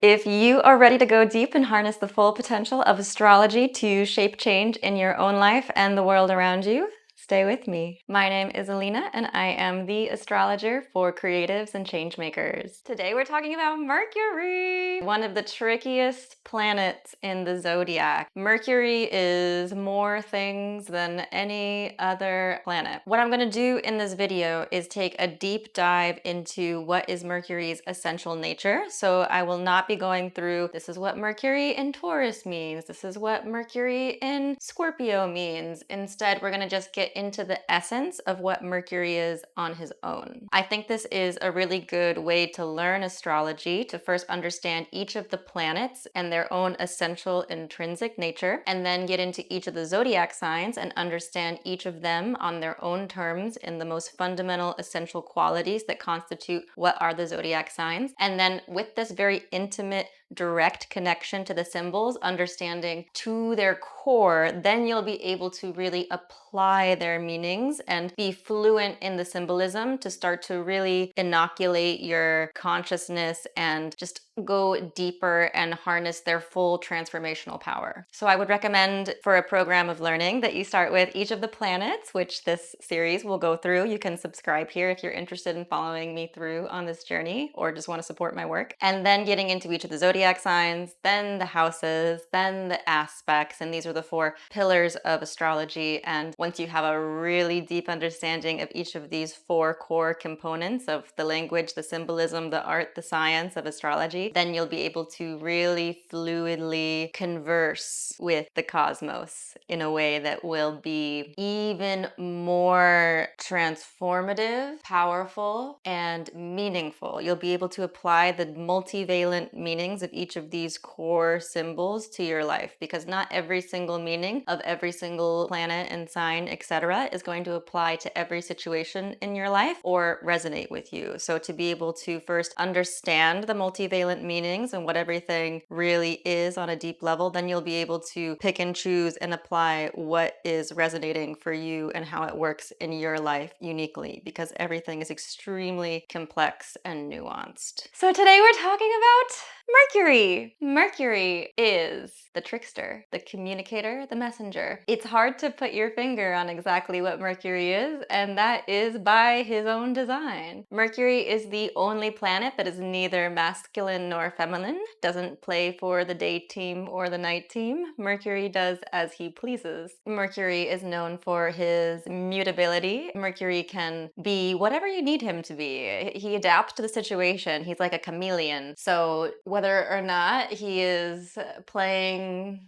If you are ready to go deep and harness the full potential of astrology to shape change in your own life and the world around you, stay with me. My name is Alina, and I am the astrologer for creatives and change makers. Today we're talking about Mercury, one of the trickiest planets in the zodiac. Mercury is more things than any other planet. What I'm going to do in this video is take a deep dive into what is Mercury's essential nature. So I will not be going through, this is what Mercury in Taurus means, this is what Mercury in Scorpio means. Instead, we're going to just get into the essence of what Mercury is on his own. I think this is a really good way to learn astrology, to first understand each of the planets and their own essential intrinsic nature, and then get into each of the zodiac signs and understand each of them on their own terms in the most fundamental essential qualities that constitute what are the zodiac signs. And then with this very intimate, direct connection to the symbols, understanding to their core, then you'll be able to really apply their meanings and be fluent in the symbolism to start to really inoculate your consciousness and just go deeper and harness their full transformational power. So I would recommend for a program of learning that you start with each of the planets, which this series will go through. You can subscribe here if you're interested in following me through on this journey or just want to support my work. And then getting into each of the zodiac signs, then the houses, then the aspects. And these are the four pillars of astrology. And once you have a really deep understanding of each of these four core components of the language, the symbolism, the art, the science of astrology, then you'll be able to really fluidly converse with the cosmos in a way that will be even more transformative, powerful, and meaningful. You'll be able to apply the multivalent meanings of each of these core symbols to your life, because not every single meaning of every single planet and sign, etc., is going to apply to every situation in your life or resonate with you. So to be able to first understand the multivalent meanings and what everything really is on a deep level, then you'll be able to pick and choose and apply what is resonating for you and how it works in your life uniquely, because everything is extremely complex and nuanced. So today we're talking about Mercury. Mercury is the trickster, the communicator, the messenger. It's hard to put your finger on exactly what Mercury is, and that is by his own design. Mercury is the only planet that is neither masculine nor feminine, doesn't play for the day team or the night team. Mercury does as he pleases. Mercury is known for his mutability. Mercury can be whatever you need him to be. He adapts to the situation. He's like a chameleon. So whether or not he is playing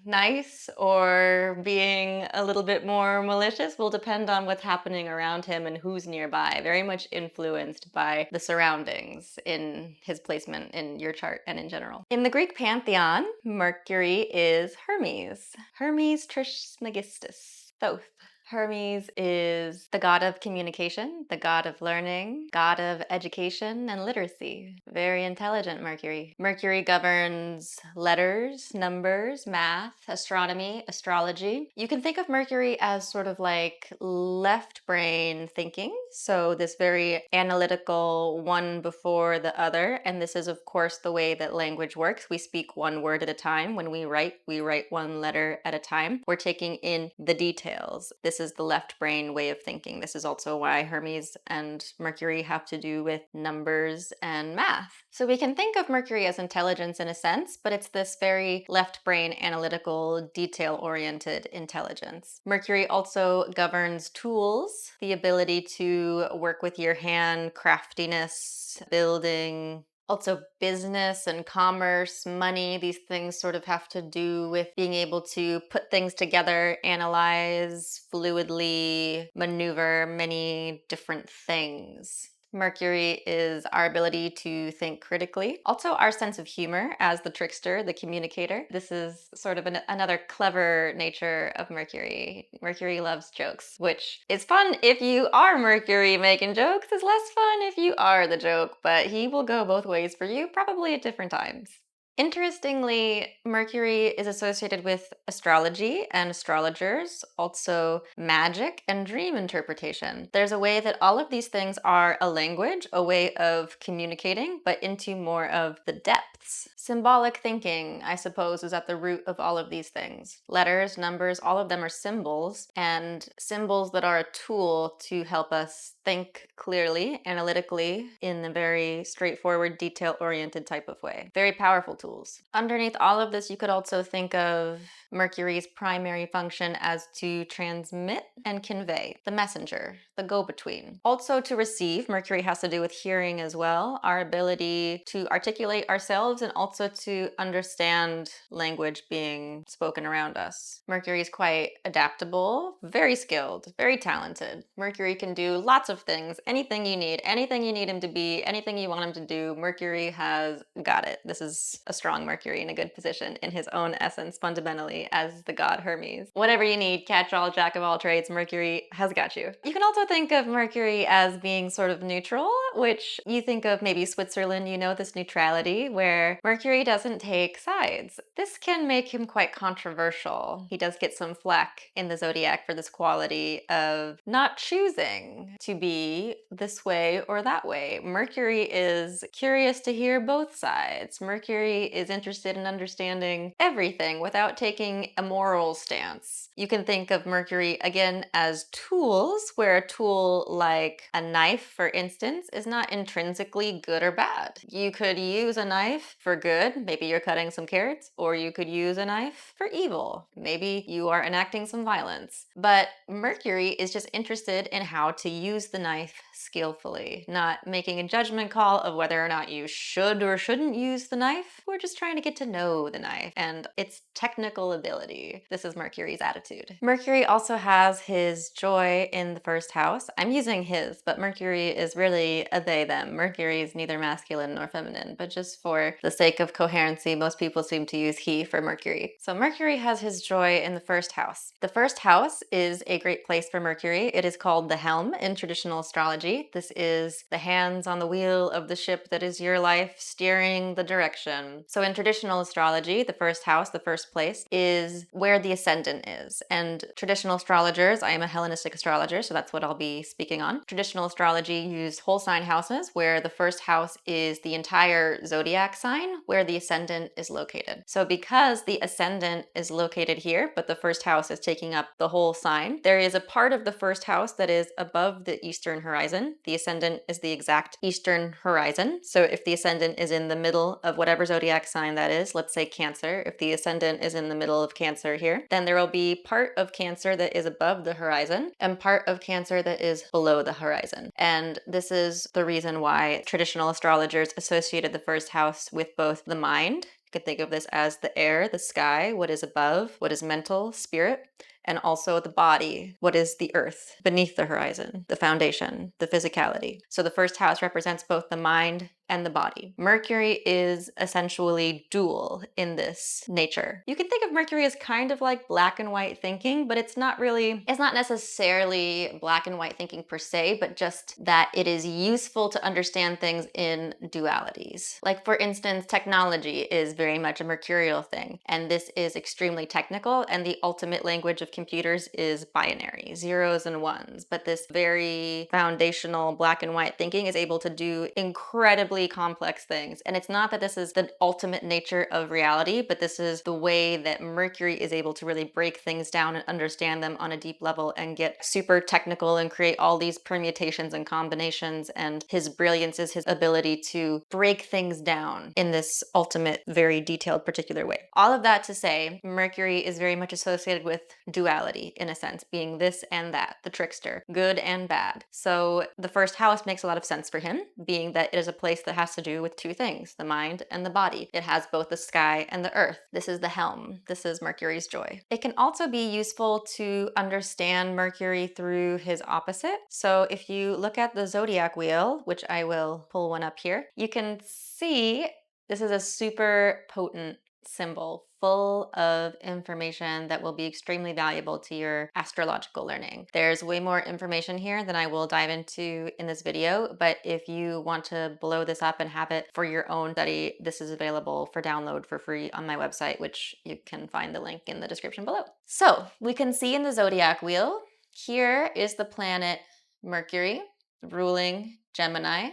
nice or being a little bit more malicious will depend on what's happening around him and who's nearby. Very much influenced by the surroundings in his placement in your chart and in general. In the Greek pantheon, Mercury is Hermes. Hermes Trismegistus, Thoth. Hermes is the god of communication, the god of learning, god of education and literacy. Very intelligent Mercury. Mercury governs letters, numbers, math, astronomy, astrology. You can think of Mercury as sort of like left brain thinking. So this very analytical, one before the other. And this is of course the way that language works. We speak one word at a time. When we write one letter at a time. We're taking in the details. This is the left brain way of thinking. This is also why Hermes and Mercury have to do with numbers and math. So we can think of Mercury as intelligence in a sense, but it's this very left brain, analytical, detail-oriented intelligence. Mercury also governs tools, the ability to work with your hand, craftiness, building, also business and commerce, money. These things sort of have to do with being able to put things together, analyze, fluidly maneuver many different things. Mercury is our ability to think critically. Also our sense of humor as the trickster, the communicator. This is sort of another clever nature of Mercury. Mercury loves jokes, which is fun if you are Mercury making jokes. It's less fun if you are the joke, but he will go both ways for you, probably at different times. Interestingly, Mercury is associated with astrology and astrologers, also magic and dream interpretation. There's a way that all of these things are a language, a way of communicating, but into more of the depths. Symbolic thinking, I suppose, is at the root of all of these things. Letters, numbers, all of them are symbols, and symbols that are a tool to help us think clearly, analytically, in a very straightforward, detail-oriented type of way. Very powerful tools. Underneath all of this, you could also think of Mercury's primary function as to transmit and convey, the messenger, the go-between. Also to receive, Mercury has to do with hearing as well, our ability to articulate ourselves and also to understand language being spoken around us. Mercury is quite adaptable, very skilled, very talented. Mercury can do lots of things, anything you need him to be, anything you want him to do, Mercury has got it. This is a strong Mercury in a good position in his own essence, fundamentally, as the god Hermes. Whatever you need, catch-all, jack of all trades, Mercury has got you. You can also think of Mercury as being sort of neutral, which you think of maybe Switzerland, you know, this neutrality where Mercury doesn't take sides. This can make him quite controversial. He does get some flack in the zodiac for this quality of not choosing to be this way or that way. Mercury is curious to hear both sides. Mercury is interested in understanding everything without taking a moral stance. You can think of Mercury again as tools, where a tool like a knife, for instance, is not intrinsically good or bad. You could use a knife for good, maybe you're cutting some carrots, or you could use a knife for evil. Maybe you are enacting some violence. But Mercury is just interested in how to use the knife skillfully, not making a judgment call of whether or not you should or shouldn't use the knife. We're just trying to get to know the knife and its technical ability. This is Mercury's attitude. Mercury also has his joy in the first house. I'm using his, but Mercury is really a they, them. Mercury is neither masculine nor feminine, but just for the sake of coherency, most people seem to use he for Mercury. So Mercury has his joy in the first house. The first house is a great place for Mercury. It is called the helm in traditional astrology. This is the hands on the wheel of the ship that is your life, steering the direction. So in traditional astrology, the first house, the first place, is where the ascendant is. And traditional astrologers, I am a Hellenistic astrologer, so that's what I'll be speaking on. Traditional astrology used whole sign houses, where the first house is the entire zodiac sign, where the ascendant is located. So because the ascendant is located here, but the first house is taking up the whole sign, there is a part of the first house that is above the eastern horizon. The ascendant is the exact eastern horizon. So if the ascendant is in the middle of whatever zodiac sign that is, let's say Cancer, if the ascendant is in the middle of Cancer here, then there will be part of Cancer that is above the horizon and part of Cancer that is below the horizon. And this is the reason why traditional astrologers associated the first house with both the mind. You could think of this as the air, the sky, what is above, what is mental, spirit, and also the body, what is the earth, beneath the horizon, the foundation, the physicality. So the first house represents both the mind and the body. Mercury is essentially dual in this nature. You can think of Mercury as kind of like black and white thinking, but it's not necessarily black and white thinking per se, but just that it is useful to understand things in dualities. Like for instance, technology is very much a mercurial thing, and this is extremely technical, and the ultimate language of computers is binary, zeros and ones. But this very foundational black and white thinking is able to do incredibly complex things. And it's not that this is the ultimate nature of reality, but this is the way that Mercury is able to really break things down and understand them on a deep level and get super technical and create all these permutations and combinations. And his brilliance is his ability to break things down in this ultimate, very detailed, particular way. All of that to say, Mercury is very much associated with duality, in a sense, being this and that, the trickster, good and bad. So the first house makes a lot of sense for him, being that it is a place that has to do with two things, the mind and the body. It has both the sky and the earth. This is the helm. This is Mercury's joy. It can also be useful to understand Mercury through his opposite. So if you look at the Zodiac Wheel, which I will pull one up here, you can see this is a super potent symbol full of information that will be extremely valuable to your astrological learning. There's way more information here than I will dive into in this video, but if you want to blow this up and have it for your own study, this is available for download for free on my website, which you can find the link in the description below. So we can see in the Zodiac Wheel, here is the planet Mercury ruling Gemini.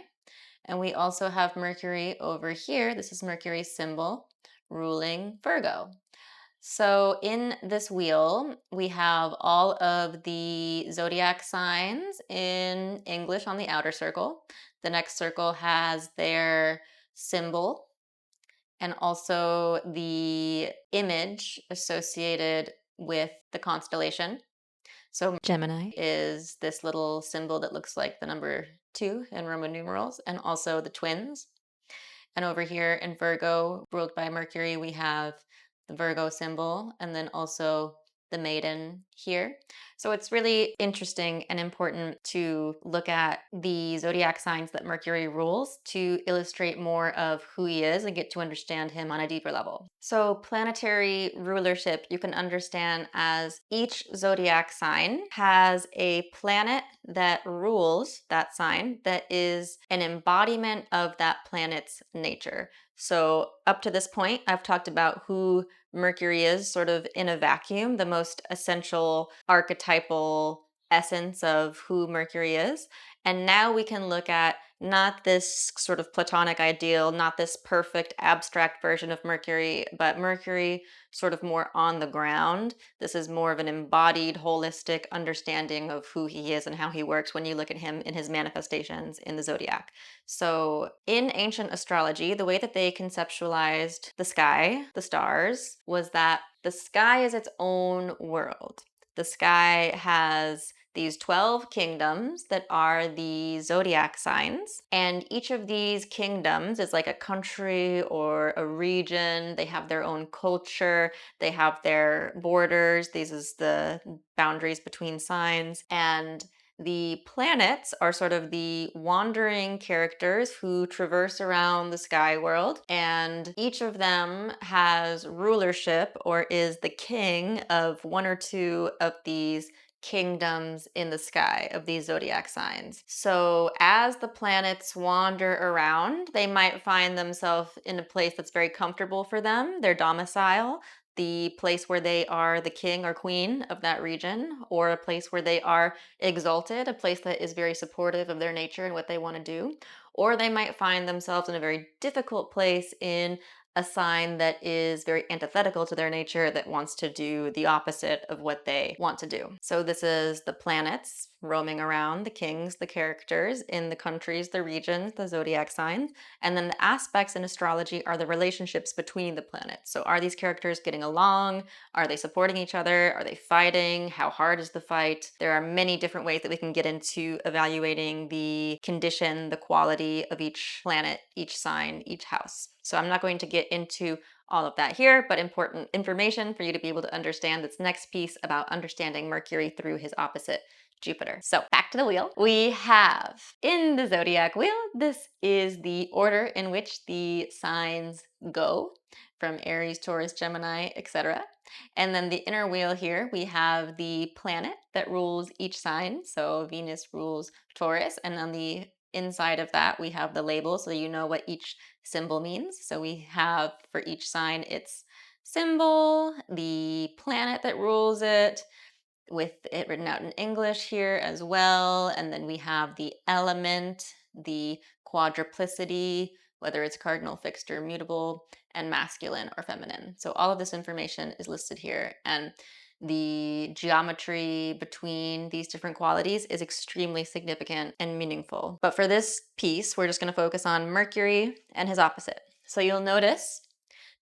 And we also have Mercury over here. This is Mercury's symbol ruling Virgo. So in this wheel, we have all of the zodiac signs in English on the outer circle. The next circle has their symbol and also the image associated with the constellation. So Gemini is this little symbol that looks like the number 2 in Roman numerals, and also the twins. And over here in Virgo, ruled by Mercury, we have the Virgo symbol and then also the maiden here. So it's really interesting and important to look at the zodiac signs that Mercury rules to illustrate more of who he is and get to understand him on a deeper level. So planetary rulership you can understand as each zodiac sign has a planet that rules that sign that is an embodiment of that planet's nature. So up to this point, I've talked about who Mercury is sort of in a vacuum, the most essential archetypal essence of who Mercury is. And now we can look at not this sort of platonic ideal, not this perfect abstract version of Mercury, but Mercury sort of more on the ground. This is more of an embodied, holistic understanding of who he is and how he works when you look at him in his manifestations in the zodiac. So, in ancient astrology, the way that they conceptualized the sky, the stars, was that the sky is its own world. The sky has these 12 kingdoms that are the zodiac signs. And each of these kingdoms is like a country or a region. They have their own culture, they have their borders. These is the boundaries between signs. And the planets are sort of the wandering characters who traverse around the sky world, and each of them has rulership or is the king of one or two of these kingdoms in the sky of these zodiac signs. So as the planets wander around, they might find themselves in a place that's very comfortable for them, their domicile, the place where they are the king or queen of that region, or a place where they are exalted, a place that is very supportive of their nature and what they want to do. Or they might find themselves in a very difficult place in a sign that is very antithetical to their nature, that wants to do the opposite of what they want to do. So this is the planets roaming around, the kings, the characters in the countries, the regions, the zodiac signs. And then the aspects in astrology are the relationships between the planets. So are these characters getting along? Are they supporting each other? Are they fighting? How hard is the fight? There are many different ways that we can get into evaluating the condition, the quality of each planet, each sign, each house. So I'm not going to get into all of that here, but important information for you to be able to understand this next piece about understanding Mercury through his opposite, Jupiter. So back to the wheel. We have in the zodiac wheel, this is the order in which the signs go from Aries, Taurus, Gemini, etc. And then the inner wheel here, we have the planet that rules each sign. So Venus rules Taurus, and on the inside of that, we have the label so you know what each symbol means. So we have for each sign its symbol, the planet that rules it, with it written out in English here as well. And then we have the element, the quadruplicity, whether it's cardinal, fixed, or mutable, and masculine or feminine. So all of this information is listed here. And the geometry between these different qualities is extremely significant and meaningful. But for this piece, we're just going to focus on Mercury and his opposite. So you'll notice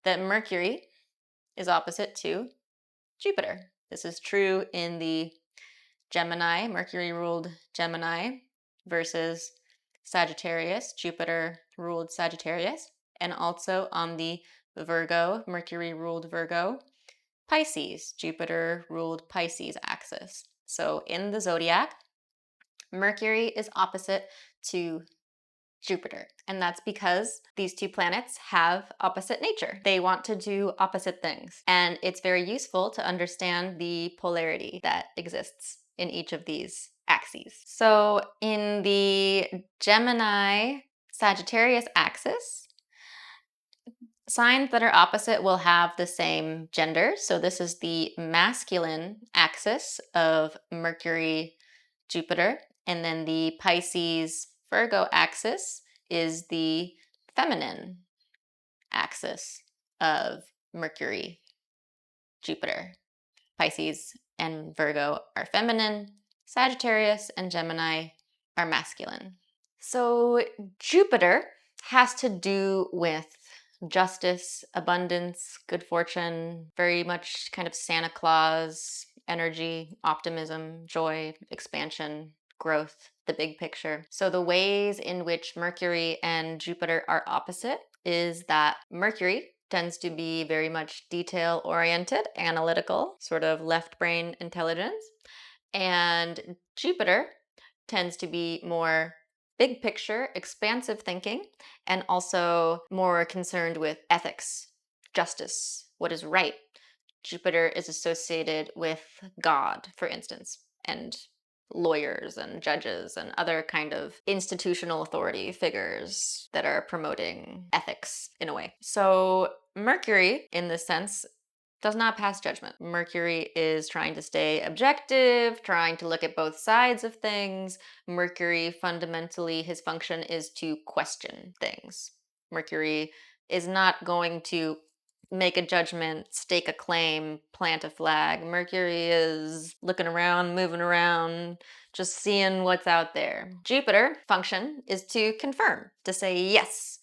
that Mercury is opposite to Jupiter. This is true in the Gemini, Mercury ruled Gemini versus Sagittarius, Jupiter ruled Sagittarius, and also on the Virgo, Mercury ruled Virgo, Pisces, Jupiter ruled Pisces axis. So in the zodiac, Mercury is opposite to Jupiter. And that's because these two planets have opposite nature. They want to do opposite things. And it's very useful to understand the polarity that exists in each of these axes. So in the Gemini Sagittarius axis, signs that are opposite will have the same gender. So this is the masculine axis of Mercury, Jupiter, and then the Pisces Virgo axis is the feminine axis of Mercury, Jupiter. Pisces and Virgo are feminine, Sagittarius and Gemini are masculine. So Jupiter has to do with justice, abundance, good fortune, very much kind of Santa Claus energy, optimism, joy, expansion, growth, the big picture. So the ways in which Mercury and Jupiter are opposite is that Mercury tends to be very much detail oriented, analytical, sort of left brain intelligence. And Jupiter tends to be more big picture, expansive thinking, and also more concerned with ethics, justice, what is right. Jupiter is associated with God, for instance, and lawyers and judges and other kind of institutional authority figures that are promoting ethics in a way. So Mercury, in this sense, does not pass judgment. Mercury is trying to stay objective, trying to look at both sides of things. Mercury, fundamentally, his function is to question things. Mercury is not going to make a judgment, stake a claim, plant a flag. Mercury is looking around, moving around, just seeing what's out there. Jupiter function is to confirm, to say, yes,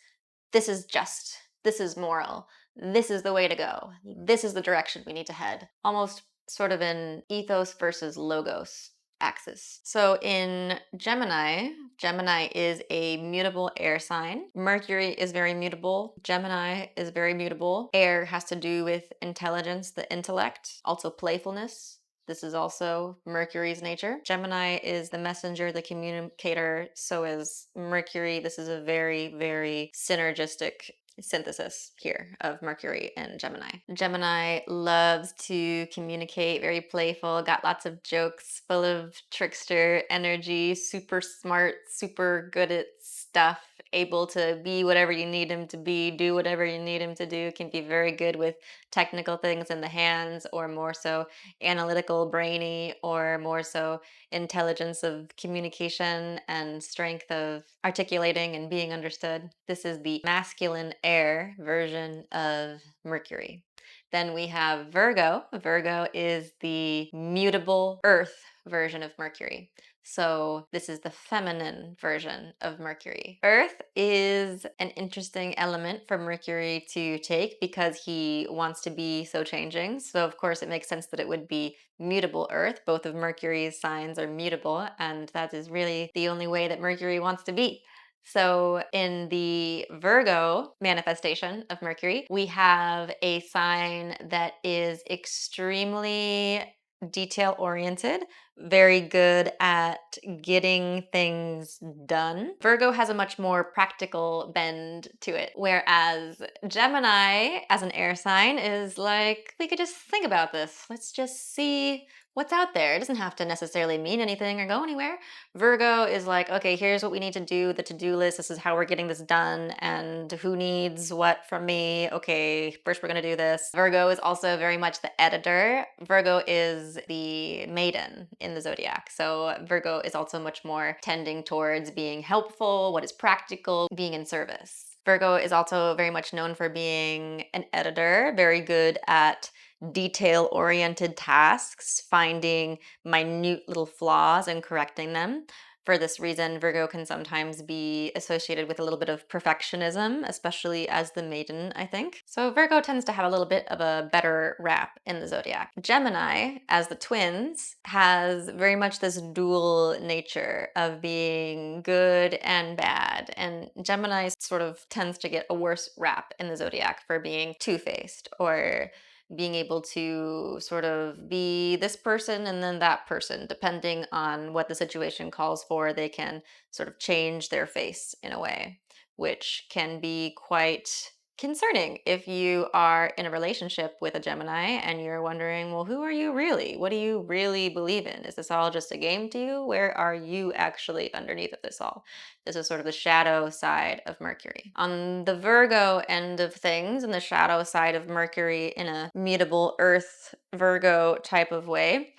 this is just, this is moral, this is the way to go, this is the direction we need to head. Almost sort of an ethos versus logos axis. So in Gemini, Gemini is a mutable air sign. Mercury is very mutable. Gemini is very mutable. Air has to do with intelligence, the intellect, also playfulness. This is also Mercury's nature. Gemini is the messenger, the communicator. So is Mercury. This is a very, very synergistic synthesis here of Mercury and Gemini. Gemini loves to communicate, very playful, got lots of jokes, full of trickster energy, super smart, super good at stuff, able to be whatever you need him to be, do whatever you need him to do, can be very good with technical things in the hands, or more so analytical, brainy, or more so intelligence of communication and strength of articulating and being understood. This is the masculine air version of Mercury. Then we have Virgo. Virgo is the mutable earth version of Mercury. So this is the feminine version of Mercury. Earth is an interesting element for Mercury to take because he wants to be so changing. So of course it makes sense that it would be mutable Earth. Both of Mercury's signs are mutable, and that is really the only way that Mercury wants to be. So in the Virgo manifestation of Mercury, we have a sign that is extremely detail oriented, very good at getting things done. Virgo has a much more practical bend to it, whereas Gemini, as an air sign, is like, we could just think about this. Let's just see what's out there. It doesn't have to necessarily mean anything or go anywhere. Virgo is like, okay, here's what we need to do, the to-do list. This is how we're getting this done, and who needs what from me. Okay, first we're gonna do this. Virgo is also very much the editor. Virgo is the maiden in the zodiac. So Virgo is also much more tending towards being helpful, what is practical, being in service. Virgo is also very much known for being an editor, very good at detail-oriented tasks, finding minute little flaws and correcting them. For this reason, Virgo can sometimes be associated with a little bit of perfectionism, especially as the maiden, I think. So Virgo tends to have a little bit of a better rap in the zodiac. Gemini, as the twins, has very much this dual nature of being good and bad, and Gemini sort of tends to get a worse rap in the zodiac for being two-faced, or being able to sort of be this person and then that person, depending on what the situation calls for. They can sort of change their face in a way, which can be quite concerning if you are in a relationship with a Gemini and you're wondering, well, who are you really? What do you really believe in? Is this all just a game to you? Where are you actually underneath of this all? This is sort of the shadow side of Mercury. On the Virgo end of things, and the shadow side of Mercury in a mutable Earth Virgo type of way,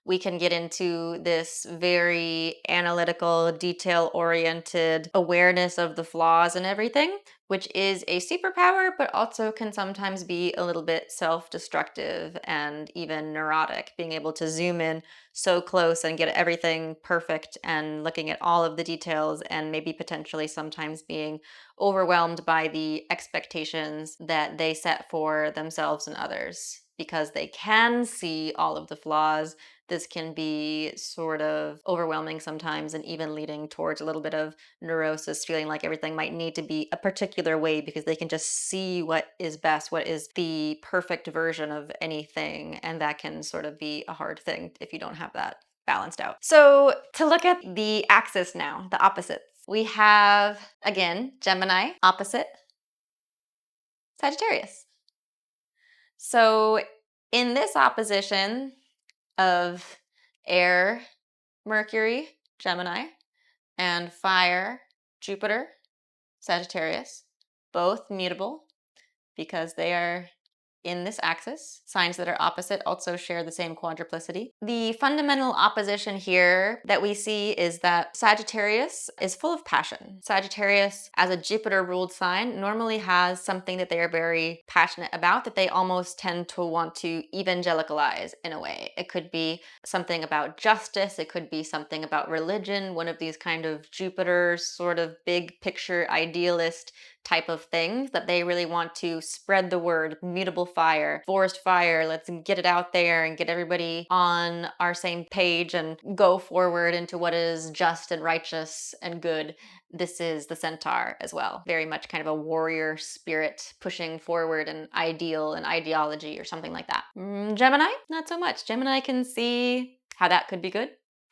we can get into this very analytical, detail-oriented awareness of the flaws and everything, which is a superpower, but also can sometimes be a little bit self-destructive and even neurotic. Being able to zoom in so close and get everything perfect and looking at all of the details, and maybe potentially sometimes being overwhelmed by the expectations that they set for themselves and others. Because they can see all of the flaws, this can be sort of overwhelming sometimes, and even leading towards a little bit of neurosis, feeling like everything might need to be a particular way because they can just see what is best, what is the perfect version of anything. And that can sort of be a hard thing if you don't have that balanced out. So to look at the axis now, the opposites, we have, again, Gemini opposite Sagittarius. So in this opposition of air, Mercury, Gemini, and fire, Jupiter, Sagittarius, both mutable because they are in this axis. Signs that are opposite also share the same quadruplicity. The fundamental opposition here that we see is that Sagittarius is full of passion. Sagittarius, as a Jupiter-ruled sign, normally has something that they are very passionate about, that they almost tend to want to evangelicalize in a way. It could be something about justice, it could be something about religion, one of these kind of Jupiter sort of big picture idealist type of things that they really want to spread the word, mutable fire, forest fire, let's get it out there and get everybody on our same page and go forward into what is just and righteous and good. This is the centaur as well. Very much kind of a warrior spirit pushing forward an ideal and ideology or something like that. Gemini, not so much. Gemini can see how that could be good.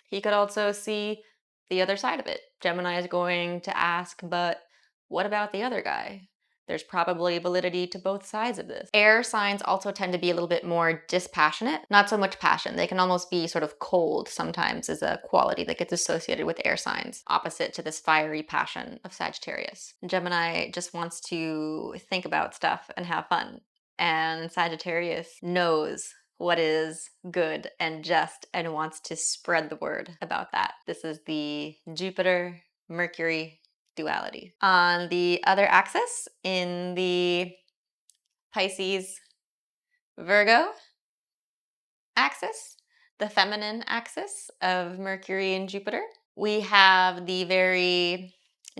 He could also see the other side of it. Gemini is going to ask, but what about the other guy? There's probably validity to both sides of this. Air signs also tend to be a little bit more dispassionate, not so much passion. They can almost be sort of cold sometimes, is a quality that gets associated with air signs, opposite to this fiery passion of Sagittarius. Gemini just wants to think about stuff and have fun. And Sagittarius knows what is good and just and wants to spread the word about that. This is the Jupiter, Mercury duality. On the other axis, in the Pisces-Virgo axis, the feminine axis of Mercury and Jupiter, we have the very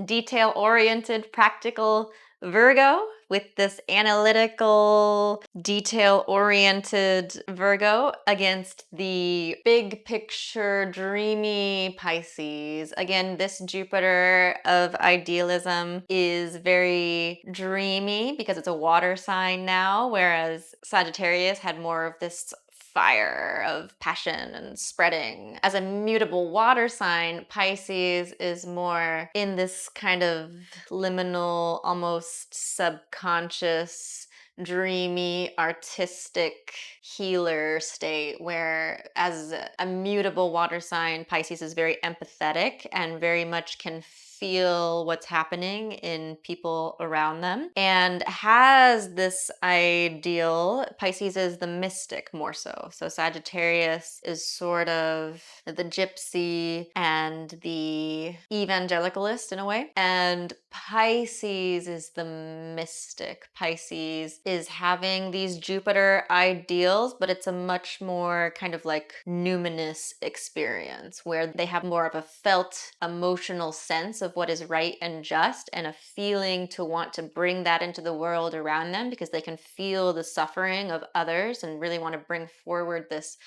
detail-oriented, practical Virgo with this analytical, detail-oriented Virgo against the big picture, dreamy Pisces. Again, this Jupiter of idealism is very dreamy because it's a water sign now, whereas Sagittarius had more of this fire of passion and spreading. As a mutable water sign, Pisces is more in this kind of liminal, almost subconscious, dreamy, artistic healer state, where as a mutable water sign, Pisces is very empathetic and very much can feel what's happening in people around them, and has this ideal. Pisces is the mystic more so. So Sagittarius is sort of the gypsy and the evangelicalist in a way. And Pisces is the mystic. Pisces is having these Jupiter ideals, but it's a much more kind of like numinous experience where they have more of a felt emotional sense of what is right and just, and a feeling to want to bring that into the world around them because they can feel the suffering of others and really want to bring forward this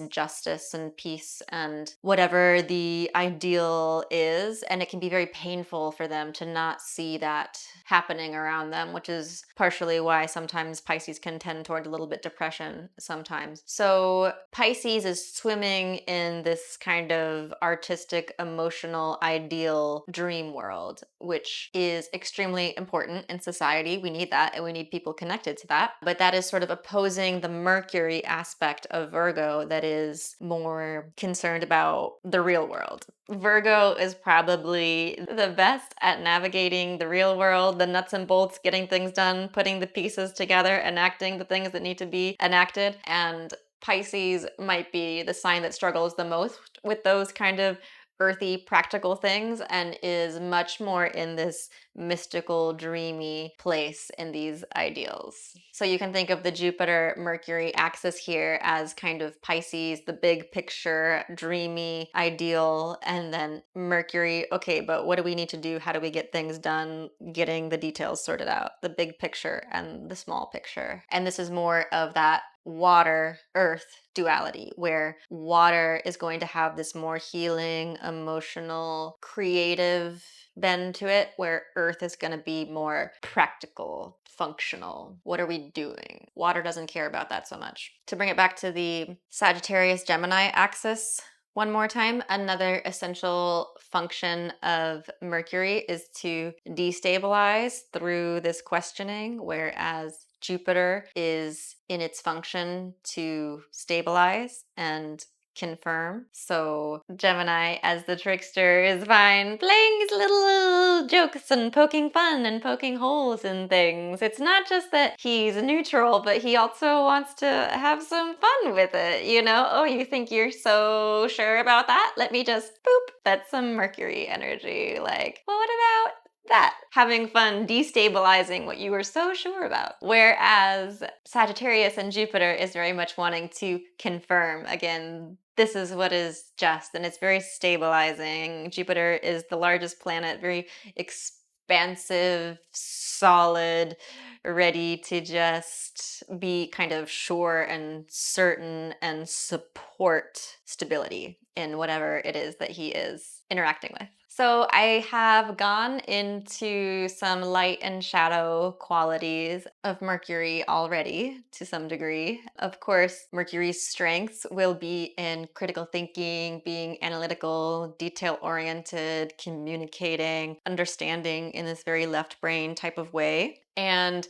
justice and peace and whatever the ideal is. And it can be very painful for them to not see that happening around them, which is partially why sometimes Pisces can tend toward a little bit depression sometimes. So Pisces is swimming in this kind of artistic, emotional, ideal dream world, which is extremely important in society. We need that, and we need people connected to that. But that is sort of opposing the Mercury aspect of Virgo that is more concerned about the real world. Virgo is probably the best at navigating the real world, the nuts and bolts, getting things done, putting the pieces together, enacting the things that need to be enacted. And Pisces might be the sign that struggles the most with those kind of earthy, practical things and is much more in this mystical, dreamy place in these ideals. So you can think of the Jupiter Mercury axis here as kind of Pisces, the big picture, dreamy, ideal, and then Mercury, okay, but what do we need to do? How do we get things done? Getting the details sorted out, the big picture and the small picture. And this is more of that water earth duality where water is going to have this more healing, emotional, creative bend to it, where earth is going to be more practical, functional. What are we doing? Water doesn't care about that so much. To bring it back to the Sagittarius Gemini axis, one more time, another essential function of Mercury is to destabilize through this questioning, whereas Jupiter is in its function to stabilize and confirm. So Gemini, as the trickster, is fine playing his little jokes and poking fun and poking holes in things. It's not just that he's neutral, but he also wants to have some fun with it, you know? Oh, you think you're so sure about that? Let me just boop. That's some Mercury energy. Like, well, what about that? Having fun destabilizing what you were so sure about. Whereas Sagittarius and Jupiter is very much wanting to confirm. Again, this is what is just, and it's very stabilizing. Jupiter is the largest planet, very expansive, solid, ready to just be kind of sure and certain and support stability in whatever it is that he is interacting with. So I have gone into some light and shadow qualities of Mercury already to some degree. Of course, Mercury's strengths will be in critical thinking, being analytical, detail-oriented, communicating, understanding in this very left brain type of way. And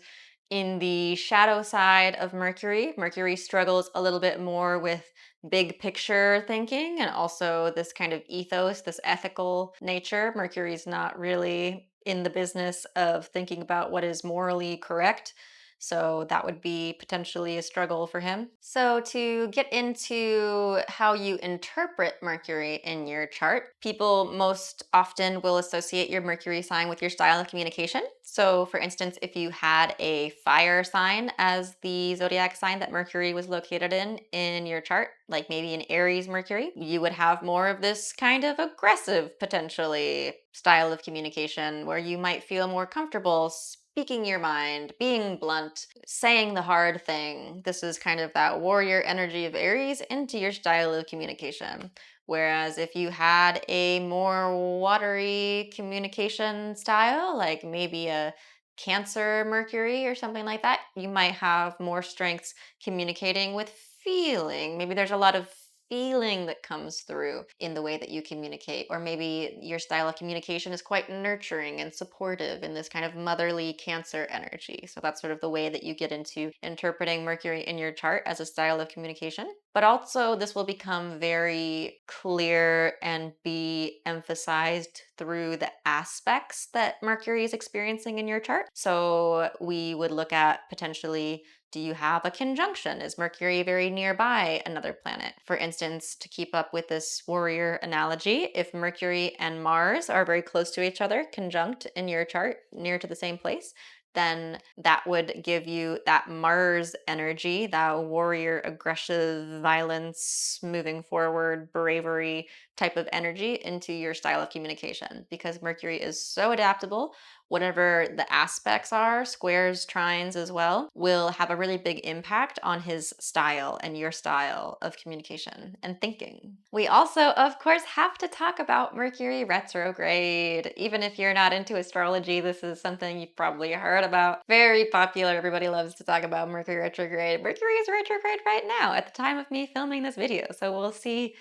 in the shadow side of Mercury, Mercury struggles a little bit more with big picture thinking and also this kind of ethos, this ethical nature. Mercury's not really in the business of thinking about what is morally correct. So that would be potentially a struggle for him. So to get into how you interpret Mercury in your chart, people most often will associate your Mercury sign with your style of communication. So for instance, if you had a fire sign as the zodiac sign that Mercury was located in your chart, like maybe an Aries Mercury, you would have more of this kind of aggressive, potentially, style of communication where you might feel more comfortable speaking your mind, being blunt, saying the hard thing. This is kind of that warrior energy of Aries into your style of communication. Whereas if you had a more watery communication style, like maybe a Cancer Mercury or something like that, you might have more strengths communicating with feeling. Maybe there's a lot of feeling that comes through in the way that you communicate, or maybe your style of communication is quite nurturing and supportive in this kind of motherly Cancer energy. So that's sort of the way that you get into interpreting Mercury in your chart as a style of communication. But also, this will become very clear and be emphasized through the aspects that Mercury is experiencing in your chart. So we would look at potentially, do you have a conjunction? Is Mercury very nearby another planet? For instance, to keep up with this warrior analogy, if Mercury and Mars are very close to each other, conjunct in your chart, near to the same place, then that would give you that Mars energy, that warrior, aggressive, violence, moving forward, bravery type of energy into your style of communication. Because Mercury is so adaptable, whatever the aspects are, squares, trines as well, will have a really big impact on his style and your style of communication and thinking. We also, of course, have to talk about Mercury retrograde. Even if you're not into astrology, this is something you've probably heard about. Very popular. Everybody loves to talk about Mercury retrograde. Mercury is retrograde right now at the time of me filming this video. So we'll see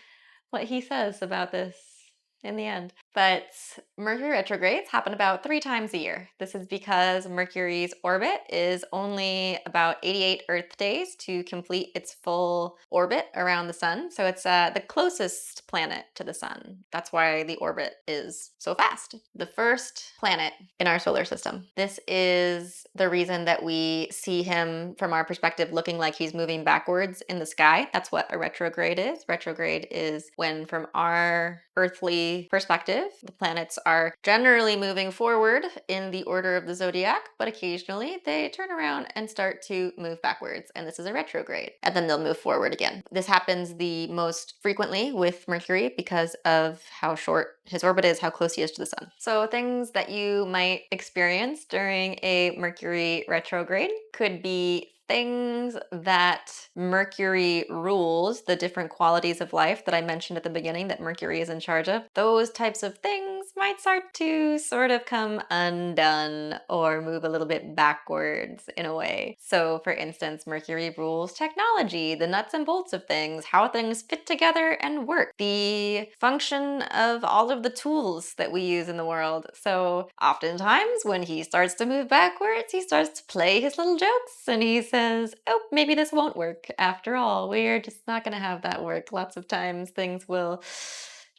what he says about this in the end. But Mercury retrogrades happen about 3 times a year. This is because Mercury's orbit is only about 88 Earth days to complete its full orbit around the sun. So it's the closest planet to the sun. That's why the orbit is so fast. The first planet in our solar system. This is the reason that we see him from our perspective looking like he's moving backwards in the sky. That's what a retrograde is. Retrograde is when, from our earthly perspective, the planets are generally moving forward in the order of the zodiac, but occasionally they turn around and start to move backwards, and this is a retrograde. And then they'll move forward again. This happens the most frequently with Mercury because of how short his orbit is, how close he is to the sun. So things that you might experience during a Mercury retrograde could be things that Mercury rules, the different qualities of life that I mentioned at the beginning that Mercury is in charge of. Those types of things might start to sort of come undone or move a little bit backwards in a way. So, for instance, Mercury rules technology, the nuts and bolts of things, how things fit together and work, the function of all of the tools that we use in the world. So, oftentimes when he starts to move backwards, he starts to play his little jokes and he says, oh, maybe this won't work after all. We're just not going to have that work. Lots of times things will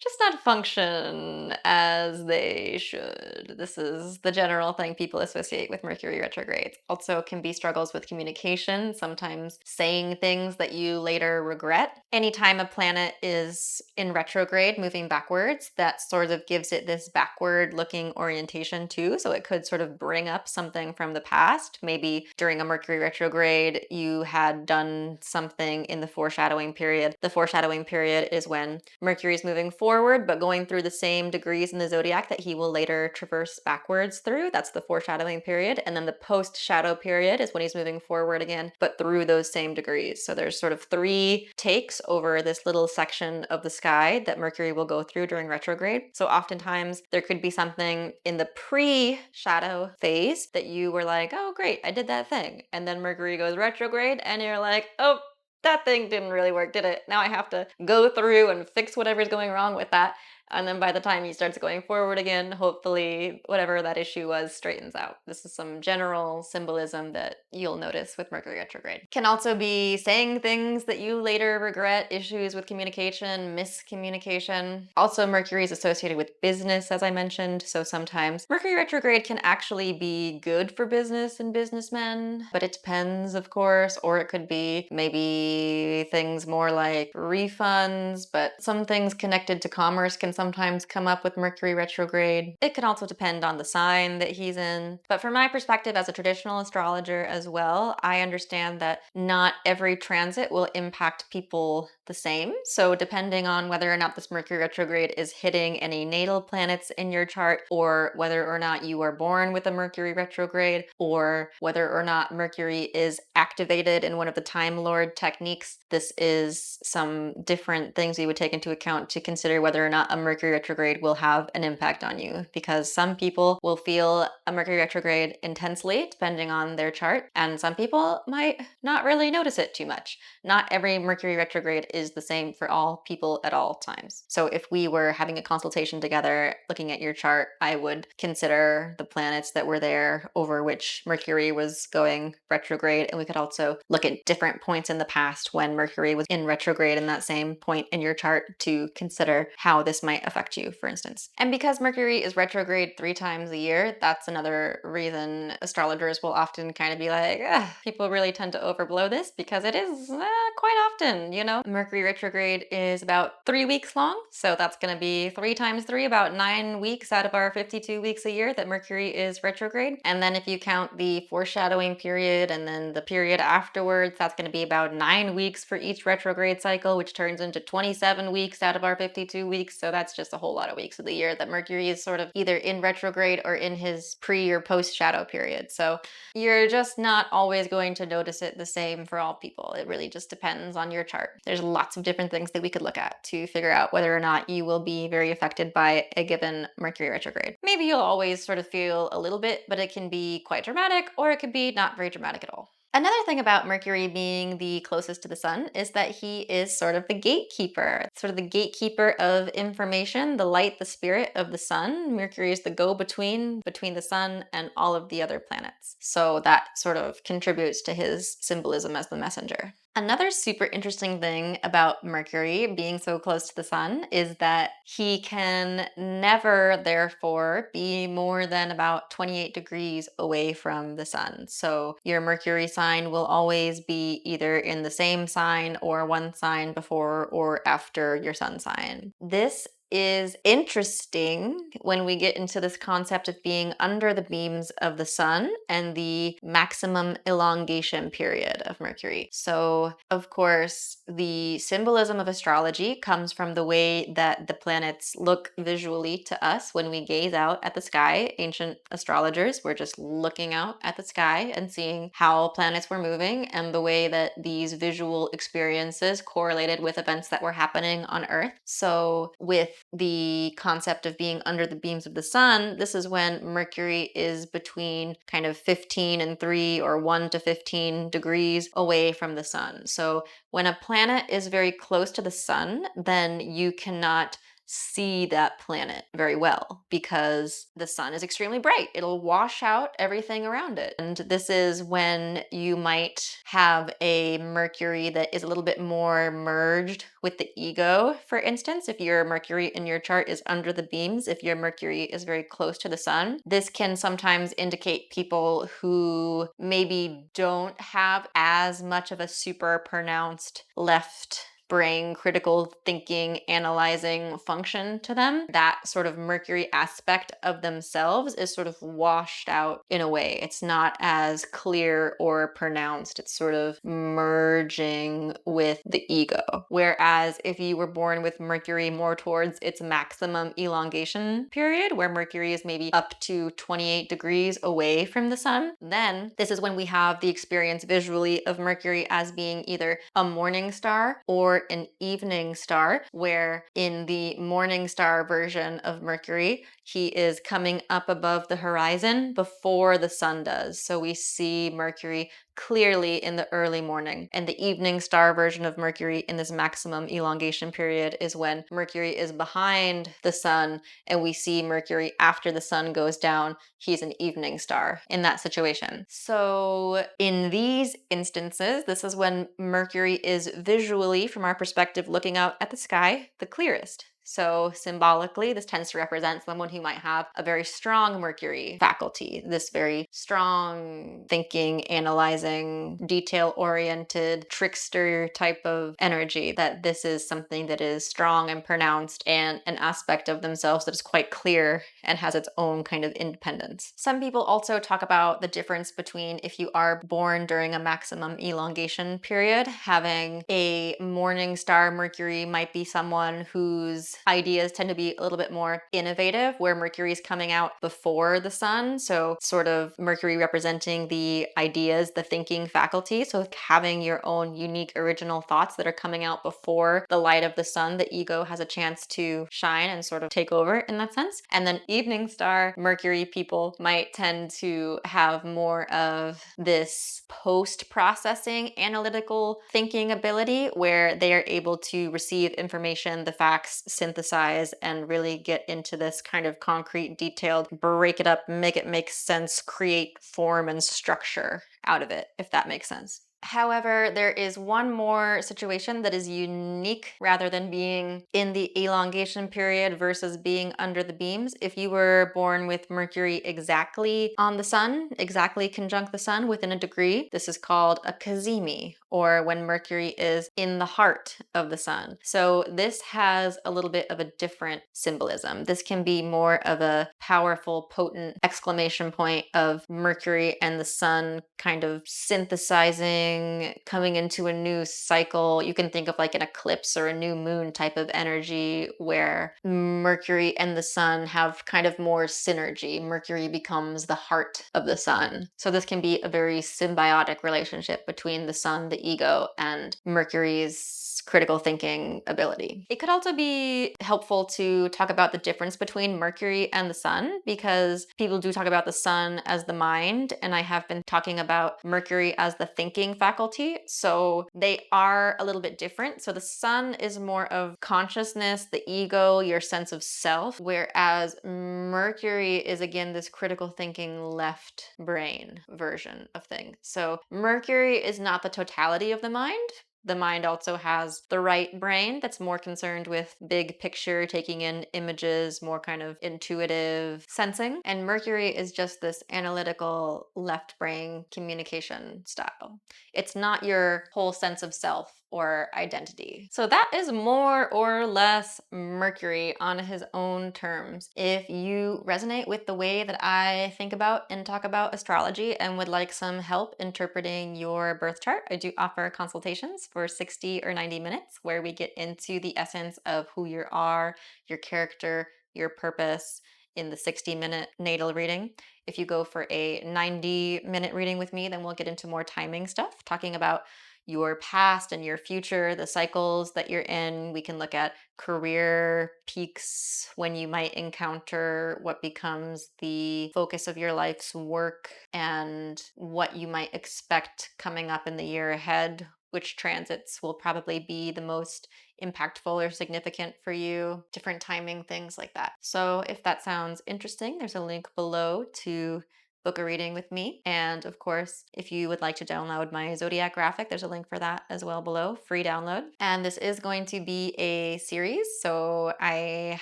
just not function as they should. This is the general thing people associate with Mercury retrogrades. Also can be struggles with communication, sometimes saying things that you later regret. Anytime a planet is in retrograde, moving backwards, that sort of gives it this backward looking orientation too. So it could sort of bring up something from the past. Maybe during a Mercury retrograde, you had done something in the foreshadowing period. The foreshadowing period is when Mercury is moving forward, but going through the same degrees in the zodiac that he will later traverse backwards through. That's the foreshadowing period. And then the post-shadow period is when he's moving forward again, but through those same degrees. So there's sort of 3 takes over this little section of the sky that Mercury will go through during retrograde. So oftentimes there could be something in the pre-shadow phase that you were like, oh, great, I did that thing. And then Mercury goes retrograde and you're like, oh, that thing didn't really work, did it? Now I have to go through and fix whatever's going wrong with that. And then by the time he starts going forward again, hopefully whatever that issue was straightens out. This is some general symbolism that you'll notice with Mercury retrograde. Can also be saying things that you later regret, issues with communication, miscommunication. Also, Mercury is associated with business, as I mentioned, so sometimes Mercury retrograde can actually be good for business and businessmen, but it depends, of course, or it could be maybe things more like refunds, but some things connected to commerce can sometimes come up with Mercury retrograde. It can also depend on the sign that he's in. But from my perspective as a traditional astrologer as well, I understand that not every transit will impact people the same. So depending on whether or not this Mercury retrograde is hitting any natal planets in your chart, or whether or not you were born with a Mercury retrograde, or whether or not Mercury is activated in one of the Time Lord techniques, this is some different things you would take into account to consider whether or not a Mercury retrograde will have an impact on you, because some people will feel a Mercury retrograde intensely depending on their chart, and some people might not really notice it too much. Not every Mercury retrograde is the same for all people at all times. So if we were having a consultation together looking at your chart, I would consider the planets that were there over which Mercury was going retrograde, and we could also look at different points in the past when Mercury was in retrograde in that same point in your chart to consider how this might affect you, for instance. And because Mercury is retrograde 3 times a year, that's another reason astrologers will often kind of be like, people really tend to overblow this because it is quite often, you know. Mercury retrograde is about 3 weeks long, so that's going to be 3 times 3, about 9 weeks out of our 52 weeks a year that Mercury is retrograde. And then if you count the foreshadowing period and then the period afterwards, that's going to be about 9 weeks for each retrograde cycle, which turns into 27 weeks out of our 52 weeks. So that's just a whole lot of weeks of the year that Mercury is sort of either in retrograde or in his pre or post shadow period. So you're just not always going to notice it the same for all people. It really just depends on your chart. There's lots of different things that we could look at to figure out whether or not you will be very affected by a given Mercury retrograde. Maybe you'll always sort of feel a little bit, but it can be quite dramatic, or it could be not very dramatic at all. Another thing about Mercury being the closest to the sun is that he is sort of the gatekeeper, sort of the gatekeeper of information, the light, the spirit of the sun. Mercury is the go-between the sun and all of the other planets. So that sort of contributes to his symbolism as the messenger. Another super interesting thing about Mercury being so close to the sun is that he can never, therefore, be more than about 28 degrees away from the sun. So your Mercury sign will always be either in the same sign or one sign before or after your sun sign. This is interesting when we get into this concept of being under the beams of the sun and the maximum elongation period of Mercury. So, of course, the symbolism of astrology comes from the way that the planets look visually to us when we gaze out at the sky. Ancient astrologers were just looking out at the sky and seeing how planets were moving and the way that these visual experiences correlated with events that were happening on Earth. So, with the concept of being under the beams of the sun, this is when Mercury is between kind of 15 and 3 or 1 to 15 degrees away from the sun. So when a planet is very close to the sun, then you cannot see that planet very well because the sun is extremely bright. It'll wash out everything around it. And this is when you might have a Mercury that is a little bit more merged with the ego, for instance. If your Mercury in your chart is under the beams, if your Mercury is very close to the sun, this can sometimes indicate people who maybe don't have as much of a super pronounced left brain critical thinking, analyzing function to them. That sort of Mercury aspect of themselves is sort of washed out in a way. It's not as clear or pronounced. It's sort of merging with the ego. Whereas if you were born with Mercury more towards its maximum elongation period, where Mercury is maybe up to 28 degrees away from the sun, then this is when we have the experience visually of Mercury as being either a morning star or an evening star, where in the morning star version of Mercury, he is coming up above the horizon before the sun does. So we see Mercury clearly in the early morning. And the evening star version of Mercury in this maximum elongation period is when Mercury is behind the sun and we see Mercury after the sun goes down. He's an evening star in that situation. So in these instances, this is when Mercury is visually, from our perspective, looking out at the sky, the clearest. So symbolically, this tends to represent someone who might have a very strong Mercury faculty, this very strong thinking, analyzing, detail-oriented, trickster type of energy, that this is something that is strong and pronounced and an aspect of themselves that is quite clear and has its own kind of independence. Some people also talk about the difference between if you are born during a maximum elongation period, having a morning star Mercury might be someone whose ideas tend to be a little bit more innovative, where Mercury is coming out before the sun. So sort of Mercury representing the ideas, the thinking faculty. So having your own unique original thoughts that are coming out before the light of the sun, the ego has a chance to shine and sort of take over in that sense. And then evening star Mercury people might tend to have more of this post-processing analytical thinking ability, where they are able to receive information, the facts, synthesize, and really get into this kind of concrete, detailed, break it up, make it make sense, create form and structure out of it, if that makes sense. However, there is one more situation that is unique rather than being in the elongation period versus being under the beams. If you were born with Mercury exactly on the sun, exactly conjunct the sun within a degree, this is called a Cazimi, or when Mercury is in the heart of the sun. So this has a little bit of a different symbolism. This can be more of a powerful, potent exclamation point of Mercury and the sun kind of synthesizing something coming into a new cycle. You can think of like an eclipse or a new moon type of energy where Mercury and the sun have kind of more synergy. Mercury becomes the heart of the sun. So this can be a very symbiotic relationship between the sun, the ego, and Mercury's critical thinking ability. It could also be helpful to talk about the difference between Mercury and the sun, because people do talk about the sun as the mind, and I have been talking about Mercury as the thinking faculty. So they are a little bit different. So the sun is more of consciousness, the ego, your sense of self, whereas Mercury is again this critical thinking left brain version of things. So Mercury is not the totality of the mind. The mind also has the right brain that's more concerned with big picture, taking in images, more kind of intuitive sensing. And Mercury is just this analytical left brain communication style. It's not your whole sense of self or identity. So that is more or less Mercury on his own terms. If you resonate with the way that I think about and talk about astrology and would like some help interpreting your birth chart, I do offer consultations for 60 or 90 minutes where we get into the essence of who you are, your character, your purpose in the 60-minute natal reading. If you go for a 90-minute reading with me, then we'll get into more timing stuff, talking about your past and your future, the cycles that you're in. We can look at career peaks, when you might encounter what becomes the focus of your life's work, and what you might expect coming up in the year ahead, which transits will probably be the most impactful or significant for you, different timing, things like that. So if that sounds interesting, there's a link below to book a reading with me. And of course, if you would like to download my Zodiac graphic, there's a link for that as well below, free download. And this is going to be a series. So I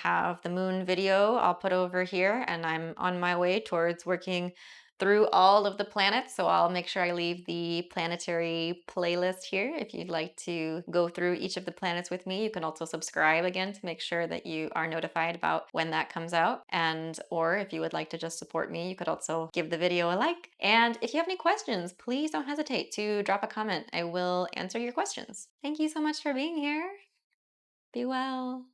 have the moon video I'll put over here, and I'm on my way towards working through all of the planets. So I'll make sure I leave the planetary playlist here. If you'd like to go through each of the planets with me, you can also subscribe again to make sure that you are notified about when that comes out. And, or if you would like to just support me, you could also give the video a like. And if you have any questions, please don't hesitate to drop a comment. I will answer your questions. Thank you so much for being here. Be well.